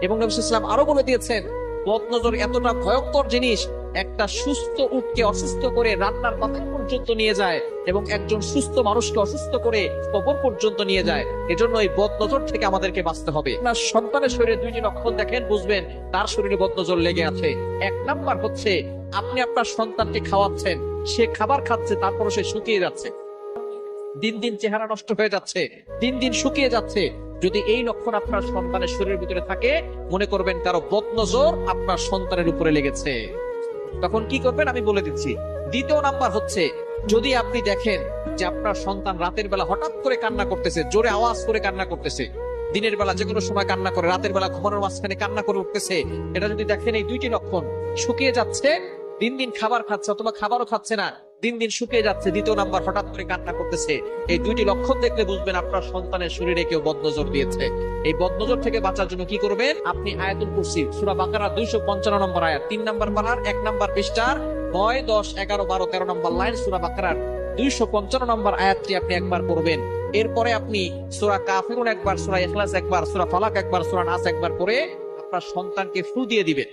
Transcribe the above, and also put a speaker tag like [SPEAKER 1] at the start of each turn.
[SPEAKER 1] এবং নবী সাল্লাল্লাহু আলাইহি ওয়াসাল্লাম আরো বলে দিয়েছেন, বদনজর এতটা ভয়ঙ্কর জিনিস, একটা সুস্থ উটকে অসুস্থ করে রান্নার পাতিল পর্যন্ত নিয়ে যায় এবং একজন সুস্থ মানুষকে অসুস্থ করে কবর পর্যন্ত নিয়ে যায়। এজন্য এই বদনজর থেকে আমাদেরকে বাঁচতে হবে। আপনার সন্তানের শরীরে দুইটি লক্ষণ দেখেন, বুঝবেন তার শরীরে বদনজর লেগে আছে। এক নাম্বার হচ্ছে, আপনি আপনার সন্তানকে খাওয়াচ্ছেন, সে খাবার খাচ্ছে, তারপরও সে শুকিয়ে যাচ্ছে, দিন দিন চেহারা নষ্ট হয়ে যাচ্ছে, দিন দিন শুকিয়ে যাচ্ছে। যদি এই লক্ষণ আপনার সন্তানের শরীরের ভিতরে থাকে, মনে করবেন কারো বদনজর আপনার সন্তানের উপরে লেগেছে। তখন কি করবেন আমি বলে দিচ্ছি। দ্বিতীয় নাম্বার হচ্ছে, যদি আপনি দেখেন যে আপনার সন্তান রাতের বেলা হঠাৎ করে কান্না করতেছে, জোরে আওয়াজ করে কান্না করতেছে, দিনের বেলা যে কোনো সময় কান্না করে, রাতের বেলা ঘুমানোর মাঝখানে কান্না করে উঠতেছে, এটা যদি দেখেন এই দুইটি লক্ষণ, শুকিয়ে যাচ্ছে, দিন দিন খাবার খাচ্ছে অথবা খাবারও খাচ্ছে না, দিন দিন শুকিয়ে যাচ্ছে, দ্বিতীয় নাম্বার হঠাৎ করে কান্না করতেছে, এই দুইটি লক্ষণ দেখলে বুঝবেন আপনার সন্তানের শরীরে কেউ বদনজর দিয়েছে। এই বদনজর থেকে বাঁচার জন্য কি করবেন, আপনি আয়াতুল কুরসি সূরা বাকারা 255 নম্বর আয়াত, 3 নম্বর পারার 1 নম্বর পৃষ্ঠার 9, 10, 11, 12, 13 নম্বর লাইন সূরা বাকারার 255 নম্বর আয়াতটি আপনি একবার পড়বেন। এরপরে আপনি সূরা কাফিরুন একবার, সূরা ইখলাস একবার, সূরা ফালাক একবার, সূরা নাস একবার পড়ে আপনার সন্তানকে ফু দিয়ে দিবেন।